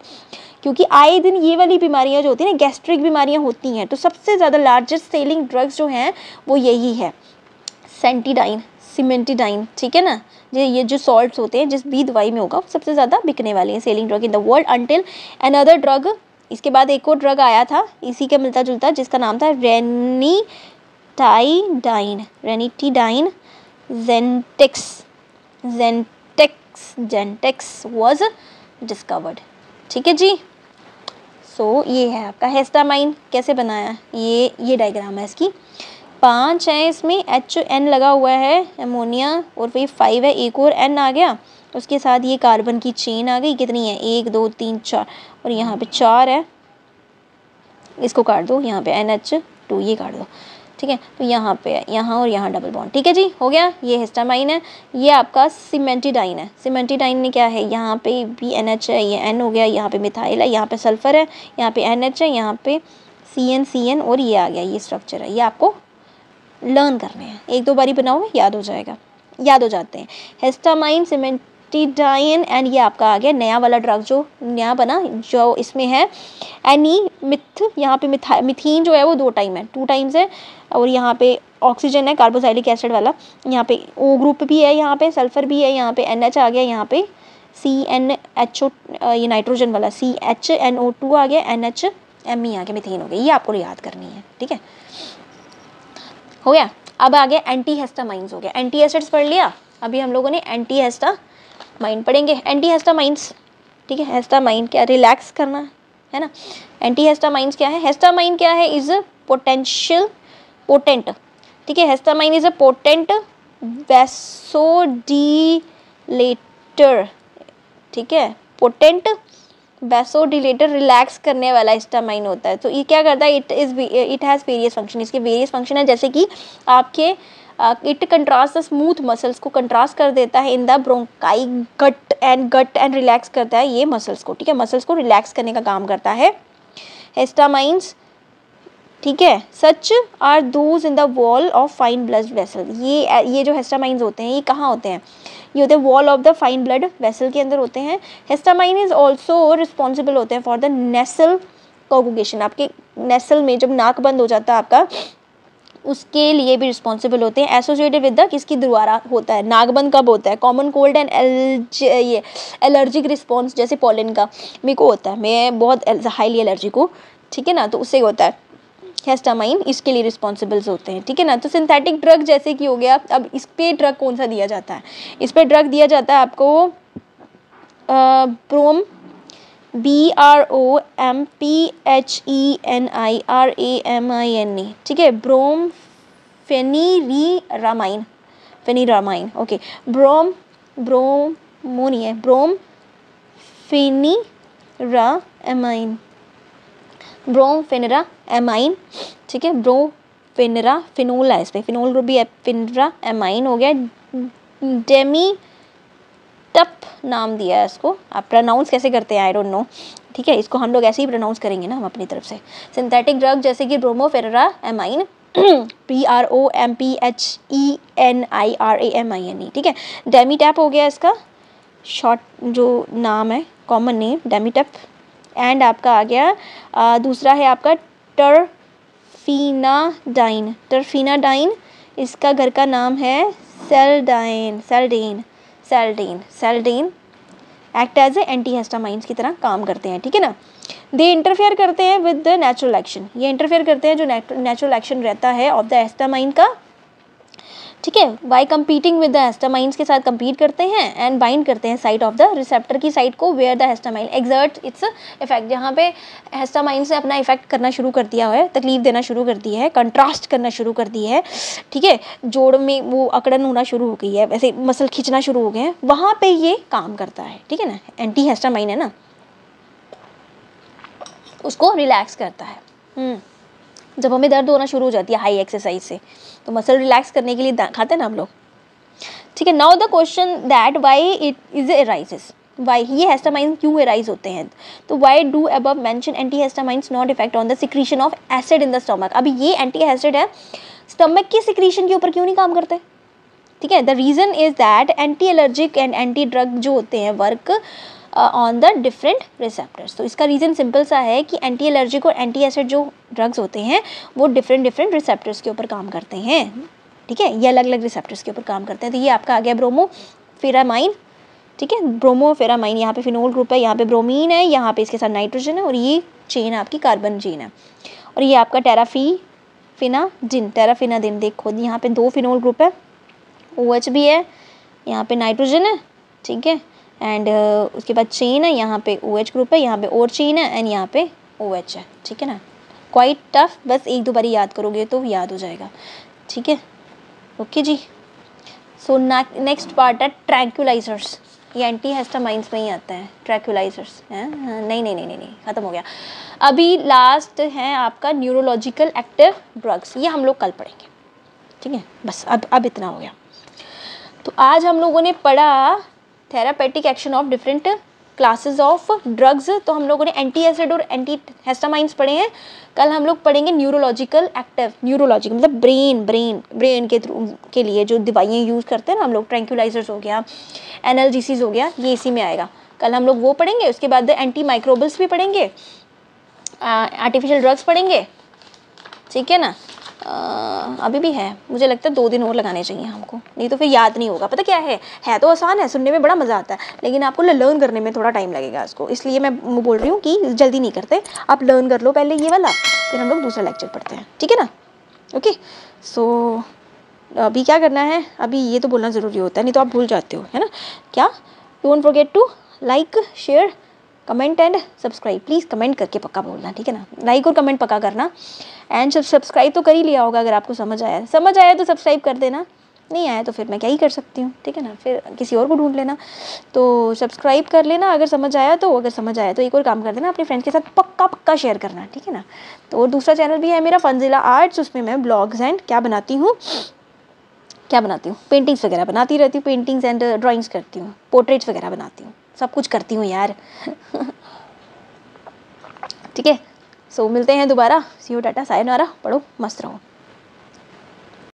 क्योंकि आए दिन ये वाली बीमारियां जो होती हैं ना, गैस्ट्रिक बीमारियां होती हैं, तो सबसे ज़्यादा लार्जेस्ट सेलिंग ड्रग्स जो हैं वो यही है, सिमेंटीडाइन, ठीक है ना। ये जो सॉल्ट्स होते हैं जिस भी दवाई में होगा सबसे ज़्यादा बिकने वाले हैं, selling drug in the world until another drug. इसके बाद एक और ड्रग आया था इसी का मिलता जुलता, जिसका नाम था रेनिटीडाइन जेंटेक्स वॉज डिस्कवर्ड, ठीक है जी। सो ये है आपका हिस्टामाइन, कैसे बनाया, ये डायग्राम है इसकी, 5 है इसमें, HN लगा हुआ है अमोनिया, और फिर 5 है, एक और N आ गया, उसके साथ ये कार्बन की चेन आ गई, कितनी है, 1 2 3 4, और यहाँ पे 4 है, इसको काट दो, यहाँ पे NH2 ये काट दो, ठीक है। तो यहाँ पे यहाँ और यहाँ डबल बॉन्ड, ठीक है जी, हो गया। ये हिस्टामाइन है, ये आपका सिमेंटीडाइन है। सिमेंटीडाइन में क्या है, यहाँ पे भी NH है, ये N हो गया, यहाँ पे मिथाइल है, यहाँ पे सल्फर है, यहाँ पे NH है, यहाँ पे CN और ये आ गया, ये स्ट्रक्चर है। ये आपको लर्न करने हैं, 1-2 बारी बनाओगे याद हो जाते हैं। हिस्टामाइन, सिमेंटीडाइन एंड ये आपका आ गया नया वाला ड्रग जो नया बना, जो इसमें है एनीमिथ, यहाँ पे मिथीन जो है वो 2 टाइम्स है, और यहाँ पे ऑक्सीजन है कार्बोक्सिलिक एसिड वाला, यहाँ पे O ग्रुप भी है, यहाँ पे सल्फर भी है, यहाँ पे NH आ गया, यहाँ पे CnHO ये नाइट्रोजन वाला CHNO2 आ गया, NHMe आ गया, मिथेन हो गया। ये आपको याद करनी है, ठीक है, हो गया। अब आ गया एंटी हिस्टामाइंस, हो गया एंटी एसिड्स पढ़ लिया, अभी हम लोगों ने एंटी हिस्टामाइन पढ़ेंगे। एंटी हिस्टामाइंस, ठीक है, हिस्टामाइन क्या, रिलैक्स करना है ना। एंटी हिस्टामाइंस क्या है, हिस्टामाइन क्या है, इज पोटेंट, ठीक है, histamine is a potent vasodilator, ठीक है, पोटेंट वैसोडिलेटर, रिलैक्स करने वाला हिस्टामाइन होता है। तो ये क्या करता है, इट हैज़ वेरियस फंक्शन, इसके वेरियस फंक्शन है, जैसे कि आपके it contrast the smooth muscles को कंट्रास्ट कर देता है in the bronchi gut and relax करता है ये मसल्स को, ठीक है, मसल्स को रिलैक्स करने का काम करता है हिस्टामाइंस, ठीक है। Such are those in the wall of fine blood vessel, ये जो हिस्टामाइंस होते हैं ये कहाँ होते हैं, ये होते हैं wall of the fine blood vessel के अंदर होते हैं। हिस्टामाइन इज ऑल्सो रिस्पॉन्सिबल होते हैं फॉर द नेसल कोगुलेशन, आपके नेसल में जब नाक बंद हो जाता है आपका, उसके लिए भी रिस्पॉन्सिबल होते हैं। एसोसिएटेड विद द किसकी द्वारा होता है, नाकबंद कब होता है, कॉमन कोल्ड एंड ये एलर्जिक रिस्पॉन्स, जैसे पॉलन का मेरे को होता है, मैं बहुत हाईली एलर्जिक हूँ, ठीक है ना, तो उससे होता है हिस्टामाइन, इसके लिए रिस्पॉन्सिबल्स होते हैं, ठीक है ना। तो सिंथेटिक ड्रग जैसे कि हो गया, अब इस पे ड्रग कौन सा दिया जाता है, इस पे ड्रग दिया जाता है आपको ब्रोम BROMPHENIRAMINE, ठीक है, ब्रोम फेनिरामाइन, ओके, ब्रोमो नहीं है, ब्रोम फेनिरामाइन, ब्रोमफेनेरा एमाइन, ठीक है, ब्रोमफेनेरा फिनोल है, इस पर फिनोल ग्रुप भी है, फेनेरा एमाइन हो गया। डेमी टप नाम दिया है इसको, आप प्रोनाउंस कैसे करते हैं आई डोंट नो, ठीक है, इसको हम लोग ऐसे ही प्रोनाउंस करेंगे ना हम अपनी तरफ से। सिंथेटिक ड्रग जैसे कि ब्रोमोफेनेरा एमाइन, PROMPHENIRAMINE, ठीक है। डेमीटैप हो गया इसका शॉर्ट जो नाम है, कॉमन नेम डेमीटैप। एंड आपका आ गया दूसरा है आपका टर्फीनाडाइन, टर्फीनाडाइन इसका घर का नाम है सेल्डाइन, सेल्डेन, सेल्डेन, सेल्डेन एक्ट एज ए एंटीहिस्टामाइंस की तरह काम करते हैं, ठीक है ना। दे इंटरफेयर करते हैं विद द नेचुरल एक्शन, ये इंटरफेयर करते हैं जो नेचुरल एक्शन रहता है ऑफ द हिस्टामाइन का, ठीक है, by competing with the histamines के साथ कंपीट करते हैं एंड बाइंड करते हैं साइट ऑफ द रिसेप्टर की साइट को where the histamine exert its effect, जहाँ पे हिस्टामाइन से अपना इफेक्ट करना शुरू कर दिया है, तकलीफ देना शुरू कर दी है, कंट्रास्ट करना शुरू कर दी है, ठीक है, जोड़ में वो अकड़न होना शुरू हो गई है, वैसे मसल खींचना शुरू हो गए हैं, वहाँ पे ये काम करता है, ठीक है ना। एंटी हिस्टामाइन है ना, उसको रिलैक्स करता है। जब हमें दर्द होना शुरू हो जाती है हाई एक्सरसाइज से, तो मसल रिलैक्स करने के लिए खाते हैं ना हम लोग, ठीक है। Now the question that why it is arises, why ये हिस्टामाइन क्यों अराइज होते हैं, तो why do above mention anti histamines not effect on the secretion of acid in the stomach. अभी ये एंटी एसिड है, स्टमक की सिक्रीशन के ऊपर क्यों नहीं काम करते, ठीक है। The reason is that anti allergic and anti drug जो होते हैं work on the different receptors. तो इसका रीज़न सिंपल सा है कि एंटी एलर्जिक और एंटी एसिड जो ड्रग्स होते हैं वो डिफरेंट रिसेप्टर्स के ऊपर काम करते हैं, ठीक है, ये अलग अलग रिसेप्टर्स के ऊपर काम करते हैं। तो ये आपका आ गया ब्रोमोफेरामाइन, ठीक है, ब्रोमोफेरामाइन, यहाँ पे फिनोल ग्रुप है, यहाँ पे ब्रोमीन है, यहाँ पे इसके साथ नाइट्रोजन है और ये चेन आपकी कार्बन चेन है। और ये आपका टेराफिनाडिन, टेराफिनाडिन देखो यहाँ पे 2 फिनोल ग्रुप है, OH भी है, यहाँ पे नाइट्रोजन है, ठीक है, एंड उसके बाद चेन है, यहाँ पे OH ग्रुप है, यहाँ पे और चेन है एंड यहाँ पे OH है, ठीक है ना। क्वाइट टफ, बस 1-2 बारी याद करोगे तो याद हो जाएगा, ठीक है, ओके जी। सो नेक्स्ट पार्ट है ट्रैंक्विलाइजर्स, ये एंटी हिस्टामाइंस में ही आता है ट्रैंक्विलाइजर्स हैं, नहीं ख़त्म हो गया। अभी लास्ट है आपका न्यूरोलॉजिकल एक्टिव ड्रग्स, ये हम लोग कल पढ़ेंगे, ठीक है, बस अब इतना हो गया। तो आज हम लोगों ने पढ़ा therapeutic action of different classes of drugs, तो हम लोगों ने एंटी एसिड और एंटी हिस्टामाइंस पढ़े हैं। कल हम लोग पढ़ेंगे न्यूरोलॉजिकल एक्टिव, न्यूरोलॉजिकल मतलब ब्रेन के थ्रू के लिए जो दवाइयाँ यूज़ करते हैं ना हम लोग, ट्रैंक्विलाइजर्स हो गया, एनाल्जेसिस हो गया, ये इसी में आएगा। कल हम लोग वो पढ़ेंगे, उसके बाद एंटी माइक्रोबल्स भी पढ़ेंगे, आर्टिफिशियल ड्रग्स पढ़ेंगे, ठीक है ना। अभी भी है, मुझे लगता है 2 दिन और लगाने चाहिए हमको, नहीं तो फिर याद नहीं होगा। पता क्या है तो आसान है, सुनने में बड़ा मज़ा आता है, लेकिन आपको लर्न करने में थोड़ा टाइम लगेगा इसको, इसलिए मैं बोल रही हूँ कि जल्दी नहीं करते, आप लर्न कर लो पहले ये वाला, फिर हम लोग दूसरा लेक्चर पढ़ते हैं, ठीक है ना। ओके, सो अभी क्या करना है, अभी ये तो बोलना ज़रूरी होता है, नहीं तो आप भूल जाते हो, है ना। क्या, don't forget to like, share, comment and subscribe, please comment करके पक्का बोलना, ठीक है ना, लाइक और कमेंट पक्का करना। एंड सब्सक्राइब तो कर ही लिया होगा, अगर आपको समझ आया तो सब्सक्राइब कर देना, नहीं आया तो फिर मैं क्या ही कर सकती हूँ, ठीक है ना, फिर किसी और को ढूंढ लेना। तो सब्सक्राइब कर लेना अगर समझ आया तो एक और काम कर देना, अपने फ्रेंड्स के साथ पक्का शेयर करना, ठीक है ना। तो और दूसरा चैनल भी है मेरा फंजिला आर्ट्स, उसमें मैं ब्लॉग्स एंड क्या बनाती हूँ, पेंटिंग्स वगैरह बनाती रहती हूँ, पेंटिंग्स एंड ड्राइंग्स करती हूँ, पोर्ट्रेट्स वगैरह बनाती हूँ, सब कुछ करती हूँ यार ठीक है, सो मिलते हैं दोबारा, सी यू, टाटा, सायोनारा, पढ़ो मस्त रहो।